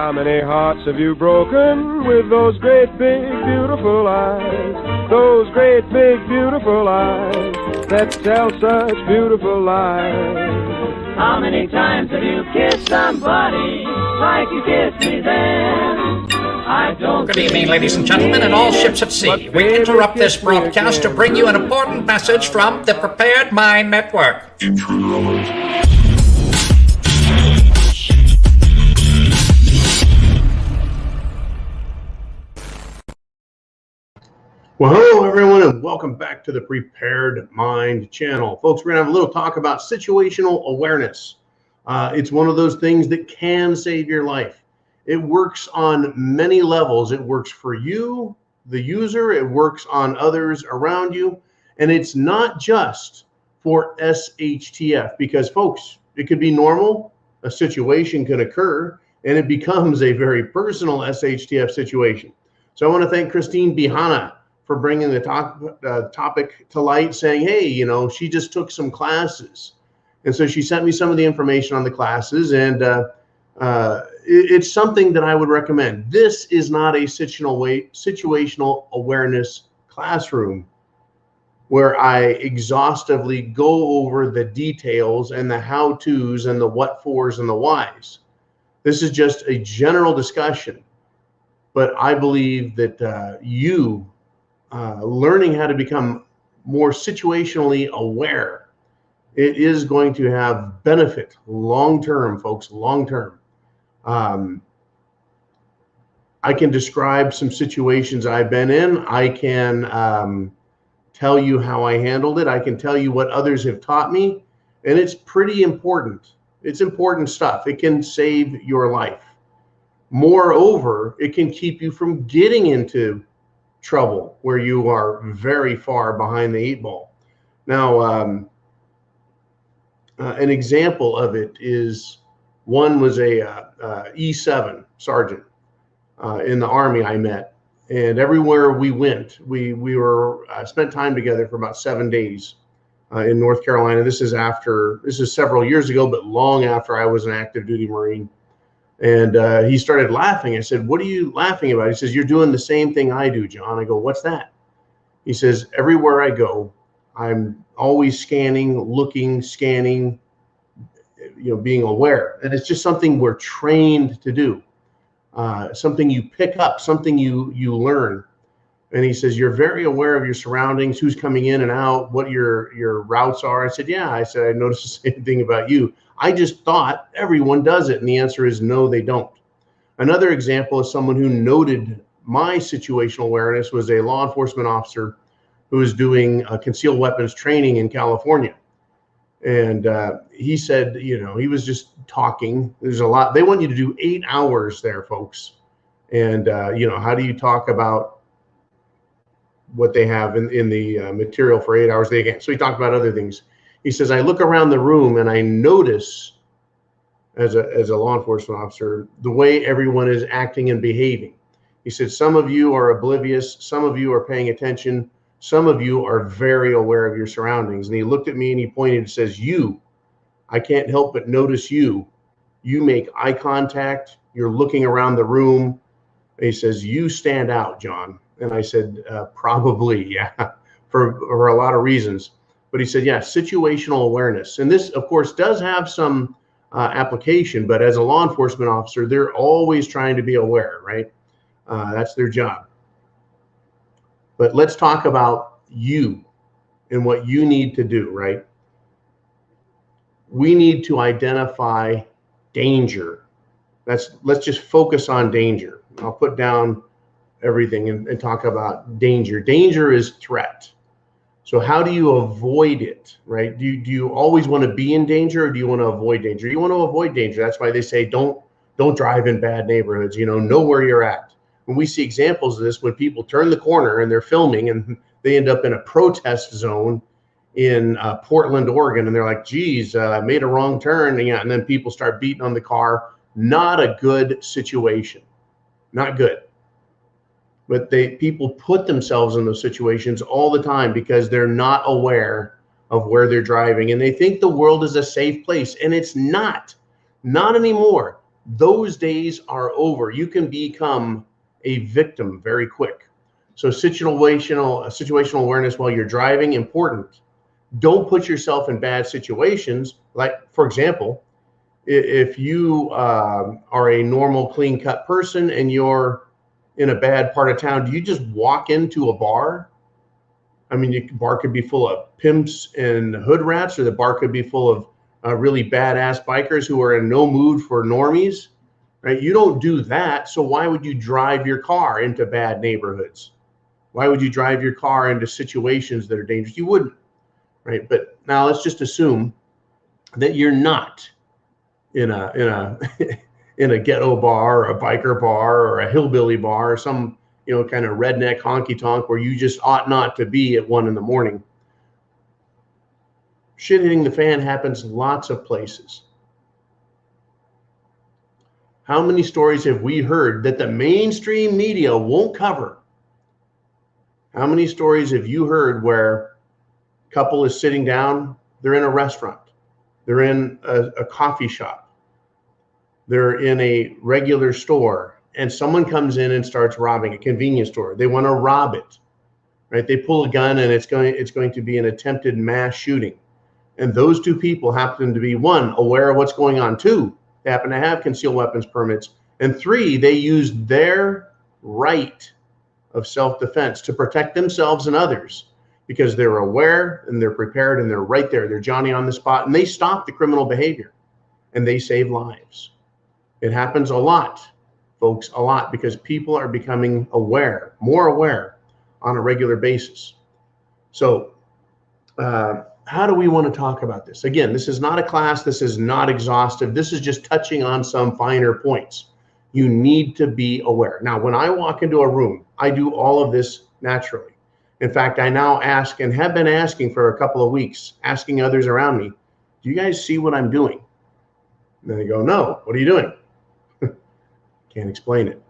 How many hearts have you broken with those great big beautiful eyes? Those great big beautiful eyes that tell such beautiful lies. How many times have you kissed somebody like you kissed me then? I don't. Good evening, ladies and gentlemen, and all ships at sea. We interrupt this broadcast to bring you an important message from the Prepared Mind Network. Well, hello everyone, and welcome back to the Prepared Mind channel. Folks, we're going to have a little talk about situational awareness. It's one of those things that can save your life. It works on many levels. It works for you, the user, it works on others around you, and it's not just for SHTF, because folks, it could be normal, a situation can occur, and it becomes a very personal SHTF situation. So I want to thank Christine Bihana for bringing the topic to light, saying, hey, you know, she just took some classes. And so she sent me some of the information on the classes, and it's something that I would recommend. This is not a situational awareness classroom where I exhaustively go over the details and the how-tos and the what-fors and the whys. This is just a general discussion, but I believe that you learning how to become more situationally aware, it is going to have benefit long-term, folks, long-term. I can describe some situations I've been in. I can tell you how I handled it. I can tell you what others have taught me, and it's pretty important. It's important stuff. It can save your life. Moreover, it can keep you from getting into trouble where you are very far behind the 8 ball. Now, an example of it is, one was a E7 sergeant in the Army I met, and everywhere we went, we were spent time together for about 7 days in North Carolina. This is several years ago, but long after I was an active duty Marine. And he started laughing. I said, what are you laughing about? He says, you're doing the same thing I do, John. I go, what's that? He says, everywhere I go, I'm always scanning, looking, scanning, you know, being aware. And it's just something we're trained to do, something you pick up, something you learn. And he says, you're very aware of your surroundings, who's coming in and out, what your routes are. I said, yeah. I said, I noticed the same thing about you. I just thought everyone does it. And the answer is no, they don't. Another example is someone who noted my situational awareness was a law enforcement officer who was doing concealed weapons training in California. And he said, you know, he was just talking. There's a lot. They want you to do 8 hours there, folks. And, you know, how do you talk about what they have in the material for 8 hours? So he talked about other things. He says, I look around the room and I notice as a law enforcement officer, the way everyone is acting and behaving. He said, some of you are oblivious. Some of you are paying attention. Some of you are very aware of your surroundings. And he looked at me and he pointed and says, I can't help but notice you. You make eye contact. You're looking around the room. And he says, you stand out, John. And I said, probably, yeah, for a lot of reasons. But he said, yeah, situational awareness. And this, of course, does have some application, but as a law enforcement officer, they're always trying to be aware, right? That's their job. But let's talk about you and what you need to do, right? We need to identify danger. Let's just focus on danger. I'll put down everything and talk about danger. Danger is threat. So how do you avoid it, right? Do you always want to be in danger, or do you want to avoid danger? You want to avoid danger. That's why they say don't drive in bad neighborhoods. You know where you're at. When we see examples of this, when people turn the corner and they're filming and they end up in a protest zone in Portland, Oregon, and they're like, geez, I made a wrong turn. And then people start beating on the car. Not a good situation. Not good. But people put themselves in those situations all the time because they're not aware of where they're driving, and they think the world is a safe place, and it's not anymore. Those days are over. You can become a victim very quick. So situational awareness while you're driving, important. Don't put yourself in bad situations. Like, for example, if you are a normal, clean-cut person and you're in a bad part of town, do you just walk into a bar? I mean, the bar could be full of pimps and hood rats, or the bar could be full of really badass bikers who are in no mood for normies, right? You don't do that. So why would you drive your car into bad neighborhoods? Why would you drive your car into situations that are dangerous? You wouldn't, right? But now let's just assume that you're not in a in a ghetto bar or a biker bar or a hillbilly bar or some, kind of redneck honky tonk where you just ought not to be at 1 a.m. Shit hitting the fan happens lots of places. How many stories have we heard that the mainstream media won't cover? How many stories have you heard where a couple is sitting down, they're in a restaurant, they're in a coffee shop, they're in a regular store, and someone comes in and starts robbing a convenience store. They want to rob it, right? They pull a gun and it's going to be an attempted mass shooting. And those two people happen to be, 1, aware of what's going on, 2, they happen to have concealed weapons permits, and 3, they use their right of self-defense to protect themselves and others because they're aware and they're prepared and they're right there. They're Johnny on the spot, and they stop the criminal behavior and they save lives. It happens a lot, folks, a lot, because people are becoming aware, more aware on a regular basis. So how do we want to talk about this? Again, this is not a class. This is not exhaustive. This is just touching on some finer points. You need to be aware. Now, when I walk into a room, I do all of this naturally. In fact, I now ask, and have been asking for a couple of weeks, asking others around me, do you guys see what I'm doing? And then they go, no, what are you doing? Can't explain it.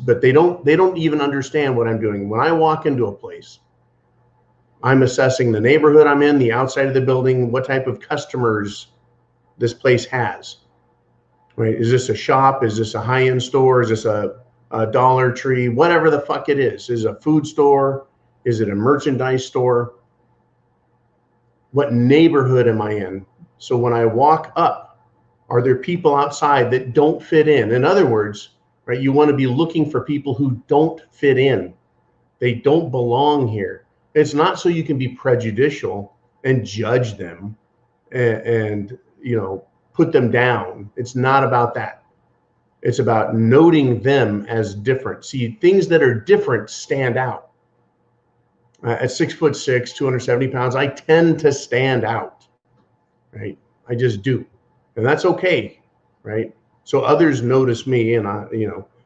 But they don't even understand what I'm doing. When I walk into a place, I'm assessing the neighborhood I'm in, the outside of the building, what type of customers this place has. Right? Is this a shop? Is this a high-end store? Is this a Dollar Tree? Whatever the fuck it is. Is it a food store? Is it a merchandise store? What neighborhood am I in? So when I walk up, are there people outside that don't fit in? In other words, right, you want to be looking for people who don't fit in. They don't belong here. It's not so you can be prejudicial and judge them and put them down. It's not about that. It's about noting them as different. See, things that are different stand out. At 6'6", 270 pounds, I tend to stand out, right? I just do. And that's okay, right? So others notice me and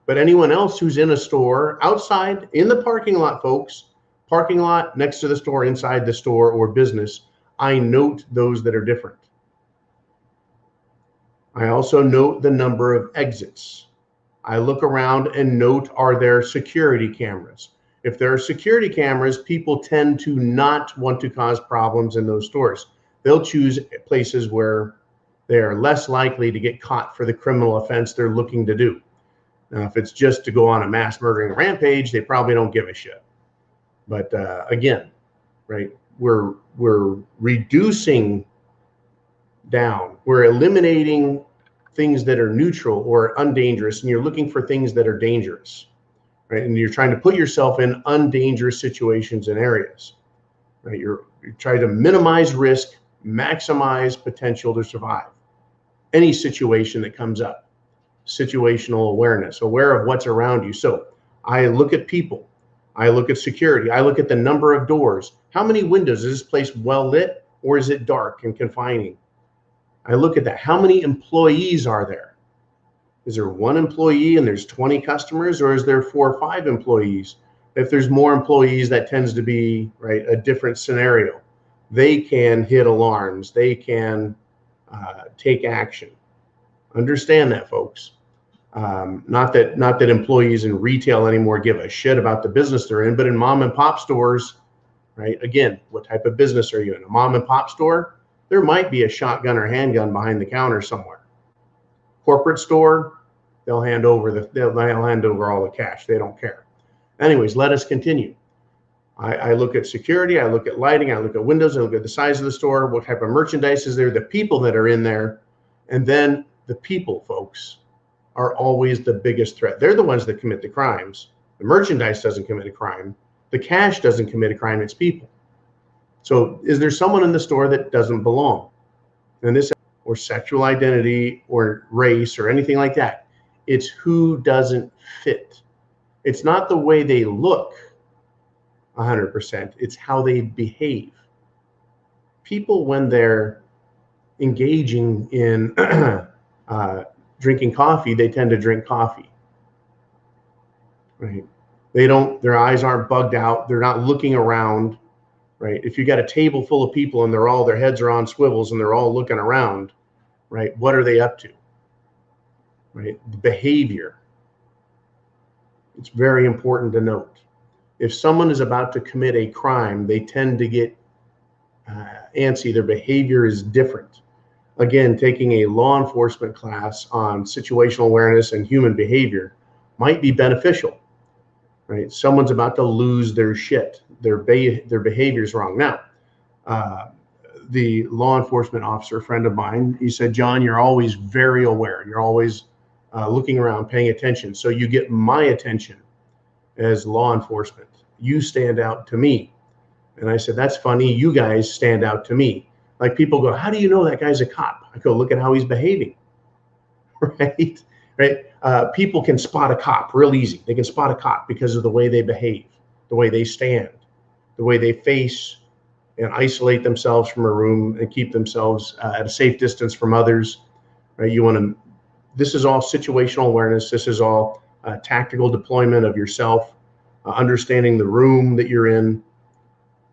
but anyone else who's in a store, outside, in the parking lot, folks, parking lot, next to the store, inside the store or business, I note those that are different. I also note the number of exits. I look around and note, are there security cameras? If there are security cameras, people tend to not want to cause problems in those stores. They'll choose places where they are less likely to get caught for the criminal offense they're looking to do. Now, if it's just to go on a mass murdering rampage, they probably don't give a shit. But again, right, we're reducing down. We're eliminating things that are neutral or undangerous, and you're looking for things that are dangerous, right? And you're trying to put yourself in undangerous situations and areas, right? You're trying to minimize risk, maximize potential to survive any situation that comes up. Situational awareness, aware of what's around you. So I look at people. I look at security. I look at the number of doors. How many windows? Is this place well lit or is it dark and confining? I look at that. How many employees are there? Is there 1 employee and there's 20 customers, or is there 4 or 5 employees? If there's more employees, that tends to be, right, a different scenario. They can hit alarms. They can take action. Understand that, folks. Not that employees in retail anymore give a shit about the business they're in, but in mom and pop stores, right? Again, what type of business are you in? A mom and pop store? There might be a shotgun or handgun behind the counter somewhere. Corporate store, They'll hand over all the cash. They don't care. Anyways, let us continue. I look at security, I look at lighting, I look at windows, I look at the size of the store, what type of merchandise is there, the people that are in there, and then the people, folks, are always the biggest threat. They're the ones that commit the crimes. The merchandise doesn't commit a crime. The cash doesn't commit a crime, it's people. So is there someone in the store that doesn't belong? And this, or sexual identity or race or anything like that. It's who doesn't fit. It's not the way they look 100%. It's how they behave. People, when they're engaging in drinking coffee, they tend to drink coffee, right? Their eyes aren't bugged out. They're not looking around, right? If you got a table full of people and their heads are on swivels and they're all looking around, right? What are they up to, right? The behavior. It's very important to note. If someone is about to commit a crime, they tend to get antsy. Their behavior is different. Again, taking a law enforcement class on situational awareness and human behavior might be beneficial, right? Someone's about to lose their shit. Their behavior is wrong. Now, the law enforcement officer, a friend of mine, he said, John, you're always very aware. You're always looking around, paying attention. So you get my attention as law enforcement. You stand out to me. And I said, that's funny. You guys stand out to me. Like, people go, how do you know that guy's a cop? I go, look at how he's behaving, right? Right? People can spot a cop real easy. They can spot a cop because of the way they behave, the way they stand, the way they face and isolate themselves from a room and keep themselves at a safe distance from others, right? This is all situational awareness. This is all tactical deployment of yourself, understanding the room that you're in.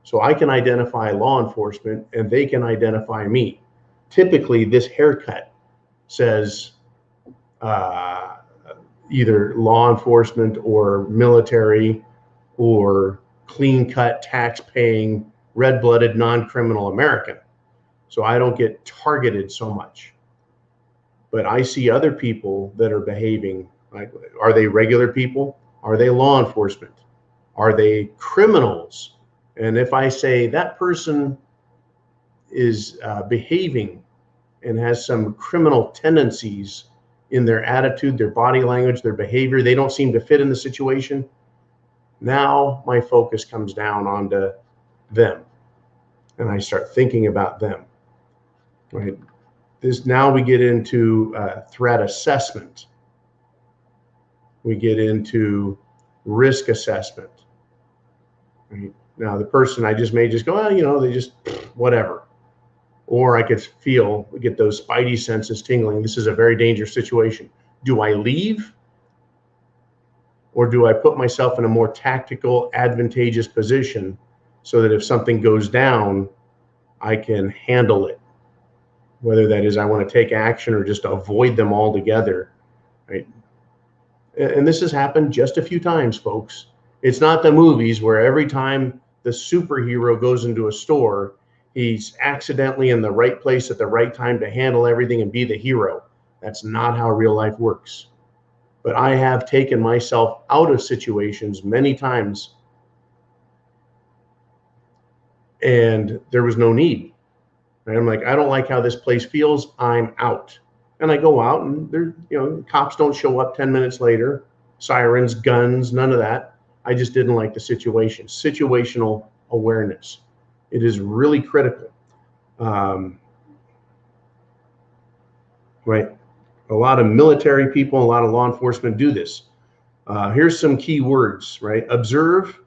So I can identify law enforcement and they can identify me. Typically, this haircut says either law enforcement or military or clean-cut, tax-paying, red-blooded, non-criminal American. So I don't get targeted so much. But I see other people that are behaving like, are they regular people? Are they law enforcement? Are they criminals? And if I say that person is behaving and has some criminal tendencies in their attitude, their body language, their behavior, they don't seem to fit in the situation, now my focus comes down onto them. And I start thinking about them, right? Now we get into threat assessment. We get into risk assessment, right? Now, the person I just may just go, oh, they just whatever. Or I could get those spidey senses tingling. This is a very dangerous situation. Do I leave? Or do I put myself in a more tactical, advantageous position so that if something goes down, I can handle it? Whether that is I want to take action or just avoid them altogether, right? And this has happened just a few times, folks. It's not the movies where every time the superhero goes into a store, he's accidentally in the right place at the right time to handle everything and be the hero. That's not how real life works. But I have taken myself out of situations many times, and there was no need. And I'm like, I don't like how this place feels. I'm out. And I go out, and cops don't show up 10 minutes later. Sirens, guns, none of that. I just didn't like the situation. Situational awareness. It is really critical. Right? A lot of military people, a lot of law enforcement do this. Here's some key words, right? Observe,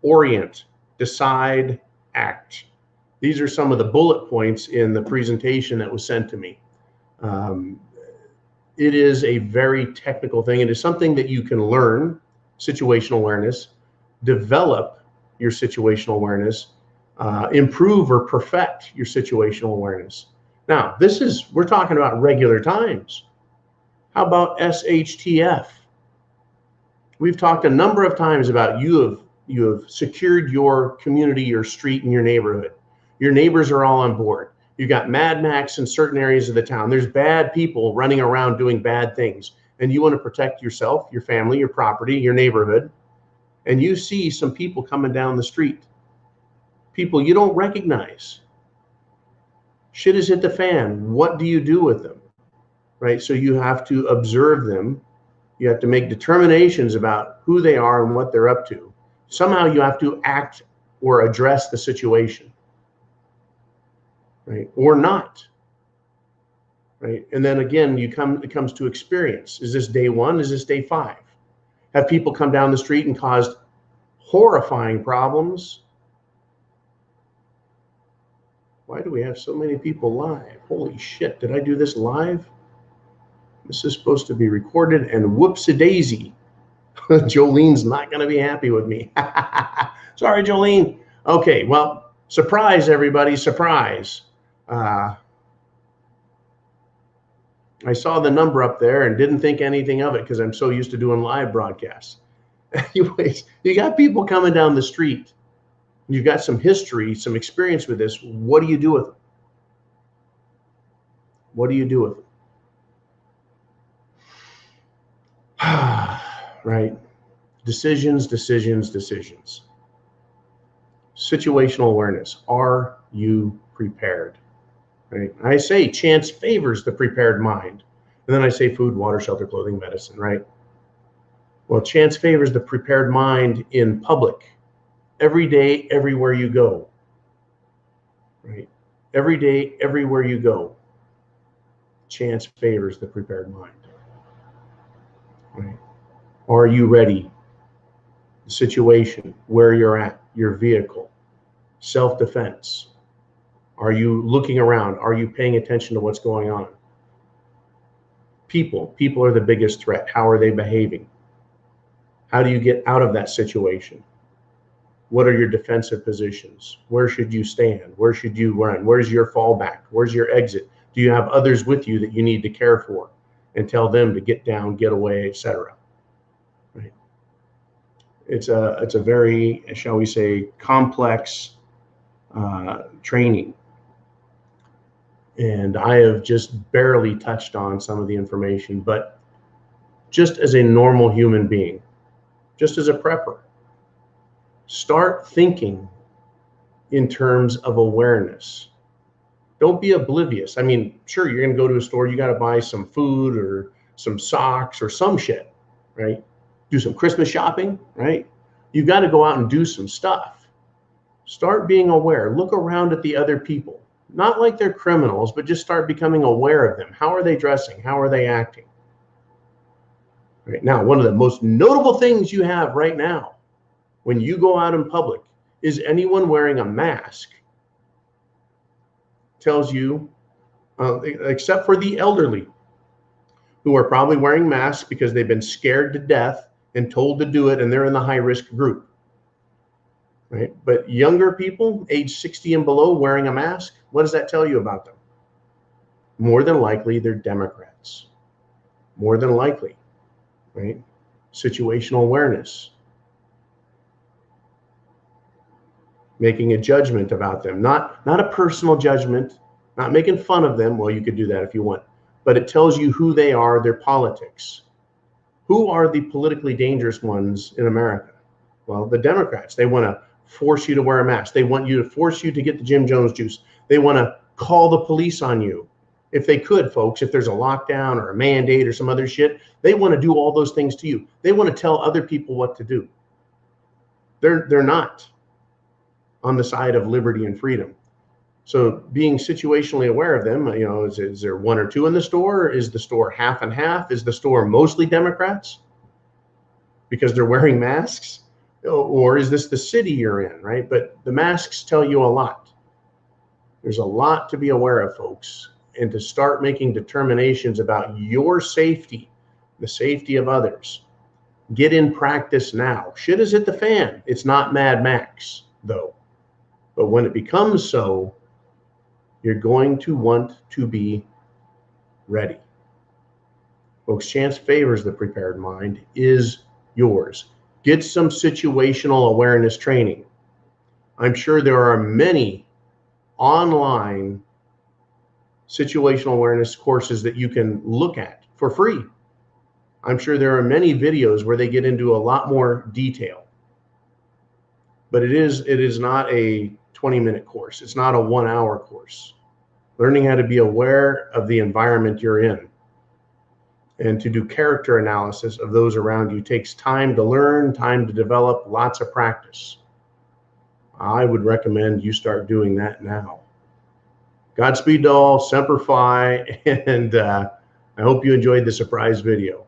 orient, decide, act. These are some of the bullet points in the presentation that was sent to me. It is a very technical thing. It is something that you can learn, situational awareness, develop your situational awareness, improve or perfect your situational awareness. Now, we're talking about regular times. How about SHTF? We've talked a number of times about you have secured your community, your street, and your neighborhood. Your neighbors are all on board. You got Mad Max in certain areas of the town. There's bad people running around doing bad things. and you want to protect yourself, your family, your property, your neighborhood, and you see some people coming down the street, people you don't recognize, shit has hit the fan. What do you do with them? Right? So you have to observe them. You have to make determinations about who they are and what they're up to. Somehow you have to act or address the situation, right? Or not, right? And then again, it comes to experience. Is this day 1? Is this day 5? Have people come down the street and caused horrifying problems? Why do we have so many people live? Holy shit, did I do this live? This is supposed to be recorded, and whoops-a-daisy. Jolene's not going to be happy with me. Sorry, Jolene. Okay, well, surprise, everybody, surprise. I saw the number up there and didn't think anything of it because I'm so used to doing live broadcasts. Anyways, you got people coming down the street. You've got some history, some experience with this. What do you do with them? What do you do with them? Right? Decisions, decisions, decisions. Situational awareness. Are you prepared? Right? I say chance favors the prepared mind. And then I say food, water, shelter, clothing, medicine, right? Well, chance favors the prepared mind in public. Every day, everywhere you go. Right? Every day, everywhere you go. Chance favors the prepared mind. Right? Are you ready? The situation, where you're at, your vehicle, self-defense. Are you looking around? Are you paying attention to what's going on? People are the biggest threat. How are they behaving? How do you get out of that situation? What are your defensive positions? Where should you stand? Where should you run? Where's your fallback? Where's your exit? Do you have others with you that you need to care for and tell them to get down, get away, etc.? Right? It's a very, shall we say, complex training. And I have just barely touched on some of the information, but just as a normal human being, just as a prepper, start thinking in terms of awareness. Don't be oblivious. I mean, sure, you're going to go to a store, you got to buy some food or some socks or some shit, right? Do some Christmas shopping, right? You've got to go out and do some stuff. Start being aware. Look around at the other people. Not like they're criminals, but just start becoming aware of them. How are they dressing? How are they acting? Right now, one of the most notable things you have right now when you go out in public is anyone wearing a mask. Tells you, except for the elderly, who are probably wearing masks because they've been scared to death and told to do it, and they're in the high-risk group. Right? But younger people, age 60 and below, wearing a mask, what does that tell you about them? More than likely, they're Democrats. More than likely, right? Situational awareness. Making a judgment about them, not a personal judgment, not making fun of them. Well, you could do that if you want, but it tells you who they are, their politics. Who are the politically dangerous ones in America? Well, the Democrats. They want to force you to wear a mask. They want you to force you to get the Jim Jones juice. They want to call the police on you. If they could, folks, if there's a lockdown or a mandate or some other shit, they want to do all those things to you. They want to tell other people what to do. They're not on the side of liberty and freedom. So being situationally aware of them, you know, is there one or two in the store? Is the store half and half? Is the store mostly Democrats because they're wearing masks? Or is this the city you're in, right? But the masks tell you a lot. There's a lot to be aware of, folks, and to start making determinations about your safety, the safety of others. Get in practice now. Shit is hit the fan. It's not Mad Max, though. But when it becomes so, you're going to want to be ready. Folks, chance favors the prepared mind is yours. Get some situational awareness training. I'm sure there are many online situational awareness courses that you can look at for free. I'm sure there are many videos where they get into a lot more detail, but it is not a 20-minute course. It's not a 1-hour course. Learning how to be aware of the environment you're in and to do character analysis of those around you takes time to learn, time to develop, lots of practice. I would recommend you start doing that now. Godspeed to all, Semper Fi, and I hope you enjoyed the surprise video.